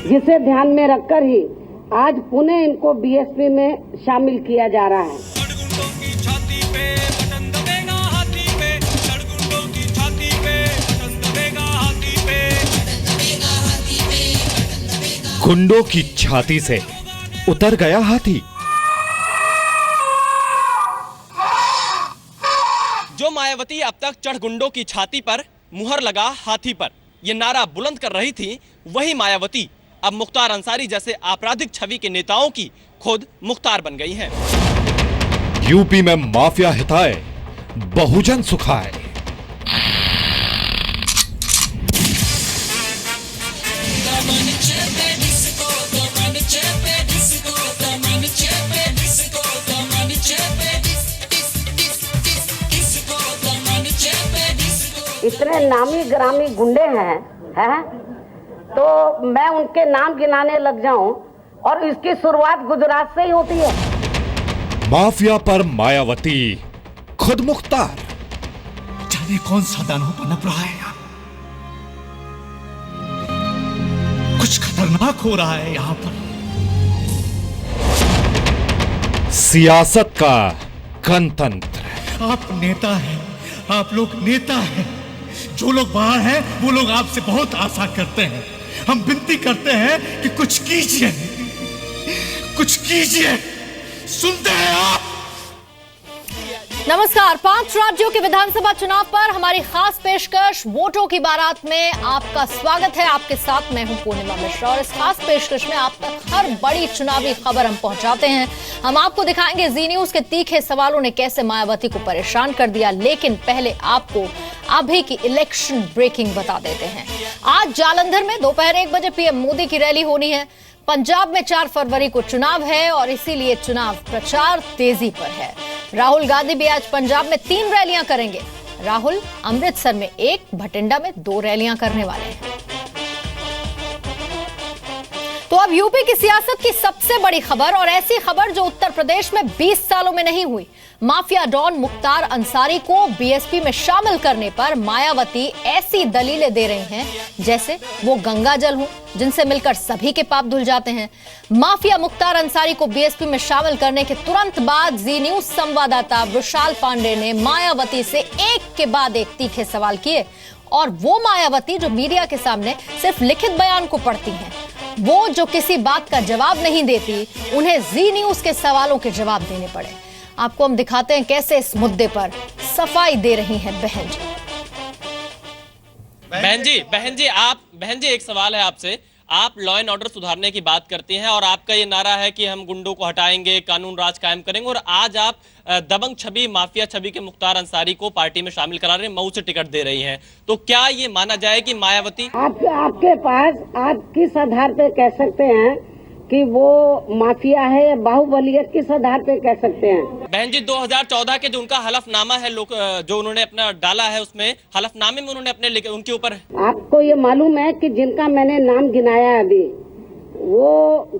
जिसे ध्यान में रखकर ही आज पुणे इनको बीएसपी में शामिल किया जा रहा है। गुंडों की छाती से उतर गया हाथी। जो मायावती अब तक चढ़ गुंडों की छाती पर मुहर लगा हाथी पर ये नारा बुलंद कर रही थी, वही मायावती अब मुख्तार अंसारी जैसे आपराधिक छवि के नेताओं की खुद मुख्तार बन गई हैं। यूपी में माफिया हिताए, बहुजन सुखाए। इतने नामी ग्रामी गुंडे हैं तो मैं उनके नाम गिनाने लग जाऊं और इसकी शुरुआत गुजरात से ही होती है। माफिया पर मायावती खुद मुख्तार। जाने कौन सा दानव पनप रहा है यहाँ। कुछ खतरनाक हो रहा है यहाँ पर। सियासत का गणतंत्र। आप नेता हैं, आप लोग नेता हैं। जो लोग बाहर हैं वो लोग आपसे बहुत आशा करते हैं। हम विनती करते हैं कि कुछ कीजिए, कुछ कीजिए। सुनते हैं आप? नमस्कार। 5 राज्यों के विधानसभा चुनाव पर हमारी खास पेशकश वोटों की बारात में आपका स्वागत है। आपके साथ मैं हूं पूर्णिमा मिश्रा और इस खास पेशकश में आप तक हर बड़ी चुनावी खबर हम पहुंचाते हैं। हम आपको दिखाएंगे जी न्यूज के तीखे सवालों ने कैसे मायावती को परेशान कर दिया। लेकिन पहले आपको अभी की इलेक्शन ब्रेकिंग बता देते हैं। आज जालंधर में दोपहर 1 बजे पीएम मोदी की रैली होनी है। पंजाब में 4 फरवरी को चुनाव है और इसीलिए चुनाव प्रचार तेजी पर है। राहुल गांधी भी आज पंजाब में 3 रैलियां करेंगे। राहुल अमृतसर में 1, भटिंडा में 2 रैलियां करने वाले हैं। तो अब यूपी की सियासत की सबसे बड़ी खबर और ऐसी खबर जो उत्तर प्रदेश में 20 सालों में नहीं हुई। माफिया डॉन मुख्तार अंसारी को बीएसपी में शामिल करने पर मायावती ऐसी दलीलें दे रही हैं जैसे वो गंगा जल हो जिनसे मिलकर सभी के पाप धुल जाते हैं। माफिया मुख्तार अंसारी को बीएसपी में शामिल करने के तुरंत बाद जी न्यूज संवाददाता विशाल पांडे ने मायावती से एक के बाद एक तीखे सवाल किए और वो मायावती जो मीडिया के सामने सिर्फ लिखित बयान को पढ़ती हैं, वो जो किसी बात का जवाब नहीं देती, उन्हें जी न्यूज के सवालों के जवाब देने पड़े। आपको हम दिखाते हैं कैसे इस मुद्दे पर सफाई दे रही हैं बहन जी। बहन जी एक सवाल है आपसे। आप लॉ एंड ऑर्डर सुधारने की बात करती हैं और आपका ये नारा है कि हम गुंडों को हटाएंगे, कानून राज कायम करेंगे, और आज आप दबंग छवि, माफिया छवि के मुख्तार अंसारी को पार्टी में शामिल करा रहे हैं, मऊ से टिकट दे रही हैं। तो क्या ये माना जाए कि मायावती आपके पास आप किस आधार पे कह सकते हैं कि वो माफिया है या बाहुबली है, किस आधार पे कह सकते हैं? बहन जी 2014 के जो उनका हलफनामा है, जो उन्होंने अपना डाला है, उसमें हलफनामे में उन्होंने अपने उनके ऊपर। आपको ये मालूम है कि जिनका मैंने नाम गिनाया अभी वो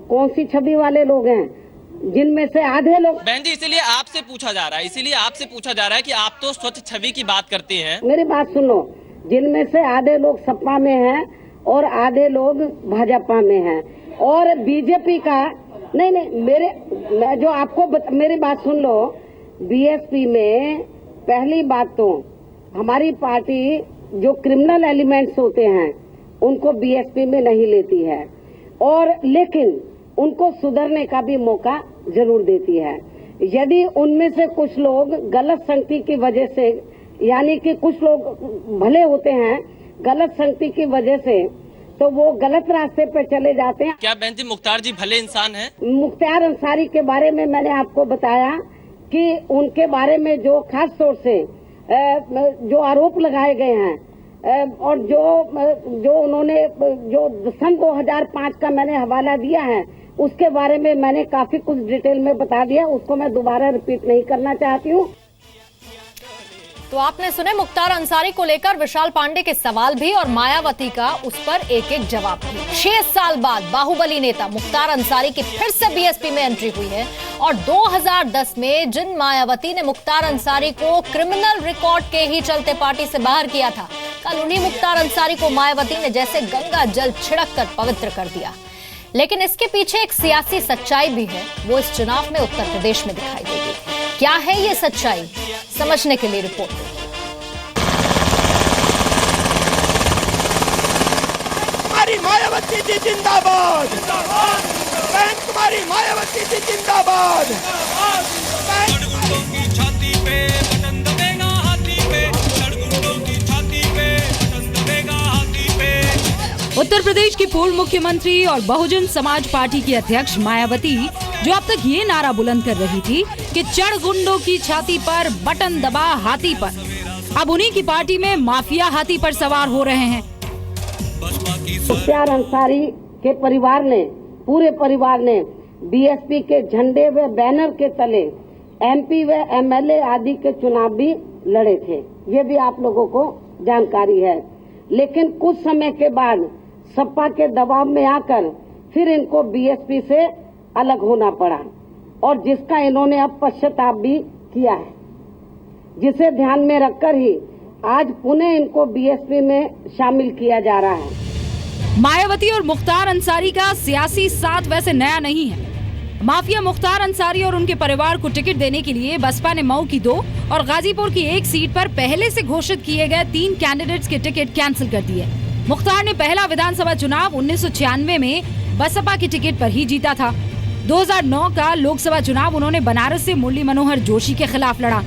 कौन सी छवि वाले लोग हैं, जिनमें से आधे लोग। बहन जी इसीलिए आपसे पूछा जा रहा है कि आप तो स्वच्छ छवि की बात करती हैं। मेरी बात सुनो, जिनमें से आधे लोग सपा में हैं और आधे लोग भाजपा में हैं और बीजेपी का नहीं मैं जो आपको मेरी बात सुन लो। बीएसपी में पहली बात तो हमारी पार्टी जो क्रिमिनल एलिमेंट्स होते हैं उनको बीएसपी में नहीं लेती है और लेकिन उनको सुधरने का भी मौका जरूर देती है। यदि उनमें से कुछ लोग गलत संगति की वजह से, यानी कि कुछ लोग भले होते हैं, गलत संगति की वजह से तो वो गलत रास्ते पे चले जाते हैं। क्या बहन जी मुख्तार जी भले इंसान हैं? मुख्तार अंसारी के बारे में मैंने आपको बताया कि उनके बारे में जो खास तौर से जो आरोप लगाए गए हैं और जो उन्होंने जो सन 2005 का मैंने हवाला दिया है उसके बारे में मैंने काफी कुछ डिटेल में बता दिया, उसको मैं दोबारा रिपीट नहीं करना चाहती हूँ। तो आपने सुने मुख्तार अंसारी को लेकर विशाल पांडे के सवाल भी और मायावती का उस पर एक एक जवाब भी। 6 साल बाद बाहुबली नेता मुख्तार अंसारी की फिर से बीएसपी में एंट्री हुई है और 2010 में जिन मायावती ने मुख्तार अंसारी को क्रिमिनल रिकॉर्ड के ही चलते पार्टी से बाहर किया था, दरअसल उन्हीं मुख्तार अंसारी को मायावती ने जैसे गंगा जल छिड़क कर पवित्र कर दिया। लेकिन इसके पीछे एक सियासी सच्चाई भी है, वो इस चुनाव में उत्तर प्रदेश में दिखाई देगी। क्या है ये सच्चाई, समझने के लिए रिपोर्ट। कुमारी मायावती जी जिंदाबाद, बहन कुमारी मायावती जी जिंदाबाद। उत्तर प्रदेश की पूर्व मुख्यमंत्री और बहुजन समाज पार्टी की अध्यक्ष मायावती, जो अब तक ये नारा बुलंद कर रही थी कि चढ़ गुंडों की छाती पर बटन दबा हाथी पर, अब उन्हीं की पार्टी में माफिया हाथी पर सवार हो रहे हैं। मुख्तार अंसारी के परिवार ने, पूरे परिवार ने बीएसपी के झंडे व बैनर के तले एमपी व एमएलए आदि के चुनाव भी लड़े थे, ये भी आप लोगों को जानकारी है। लेकिन कुछ समय के बाद सपा के दबाव में आकर फिर इनको बीएसपी से अलग होना पड़ा, और जिसका इन्होंने अब पश्चाताप भी किया है, जिसे ध्यान में रखकर ही आज पुनः इनको बीएसपी में शामिल किया जा रहा है। मायावती और मुख्तार अंसारी का सियासी साथ वैसे नया नहीं है। माफिया मुख्तार अंसारी और उनके परिवार को टिकट देने के लिए बसपा ने मऊ की 2 और गाजीपुर की 1 सीट पर पहले से घोषित किए गए 3 कैंडिडेट्स के टिकट कैंसिल कर दिए। मुख्तार ने पहला विधानसभा चुनाव 1996 में बसपा की टिकट पर ही जीता था। 2009 का लोकसभा चुनाव उन्होंने बनारस से मुरली मनोहर जोशी के खिलाफ लड़ा।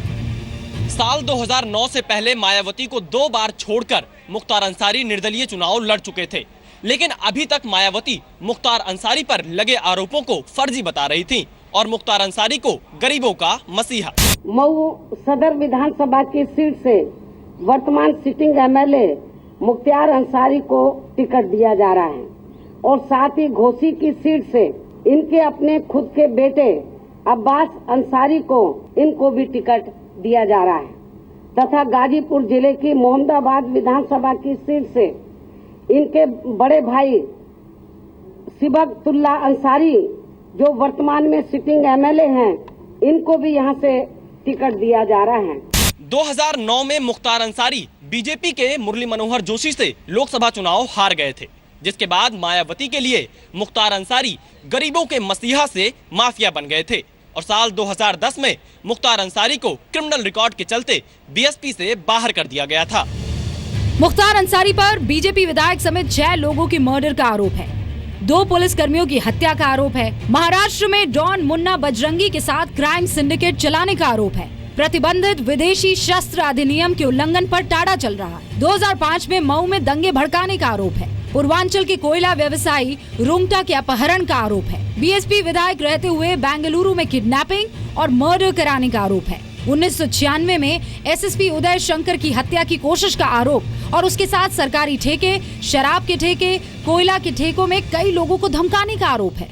साल 2009 से पहले मायावती को 2 बार छोड़कर मुख्तार अंसारी निर्दलीय चुनाव लड़ चुके थे, लेकिन अभी तक मायावती मुख्तार अंसारी पर लगे आरोपों को फर्जी बता रही थी और मुख्तार अंसारी को गरीबों का मसीहा। मऊ सदर विधानसभा की सीट से वर्तमान सिटिंग एमएलए मुख्तार अंसारी को टिकट दिया जा रहा है, और साथ ही घोसी की सीट से इनके अपने खुद के बेटे अब्बास अंसारी को इनको भी टिकट दिया जा रहा है, तथा गाजीपुर जिले की मोहम्मदाबाद विधानसभा की सीट से इनके बड़े भाई सिबगतुल्ला अंसारी, जो वर्तमान में सिटिंग एमएलए हैं, इनको भी यहां से टिकट दिया जा रहा है। 2009 में मुख्तार अंसारी बीजेपी के मुरली मनोहर जोशी से लोकसभा चुनाव हार गए थे, जिसके बाद मायावती के लिए मुख्तार अंसारी गरीबों के मसीहा से माफिया बन गए थे, और साल 2010 में मुख्तार अंसारी को क्रिमिनल रिकॉर्ड के चलते बीएसपी से बाहर कर दिया गया था। मुख्तार अंसारी पर बीजेपी विधायक समेत 6 लोगों की मर्डर का आरोप है। 2 पुलिस कर्मियों की हत्या का आरोप है। महाराष्ट्र में डॉन मुन्ना बजरंगी के साथ क्राइम सिंडिकेट चलाने का आरोप है। प्रतिबंधित विदेशी शस्त्र अधिनियम के उल्लंघन पर टाड़ा चल रहा है। 2005 में मऊ में दंगे भड़काने का आरोप है। पूर्वांचल के कोयला व्यवसायी रुंगटा के अपहरण का आरोप है। बीएसपी विधायक रहते हुए बेंगलुरु में किडनैपिंग और मर्डर कराने का आरोप है। 1996 में एसएसपी उदय शंकर की हत्या की कोशिश का आरोप, और उसके साथ सरकारी ठेके, शराब के ठेके, कोयला के ठेकों में कई लोगों को धमकाने का आरोप है।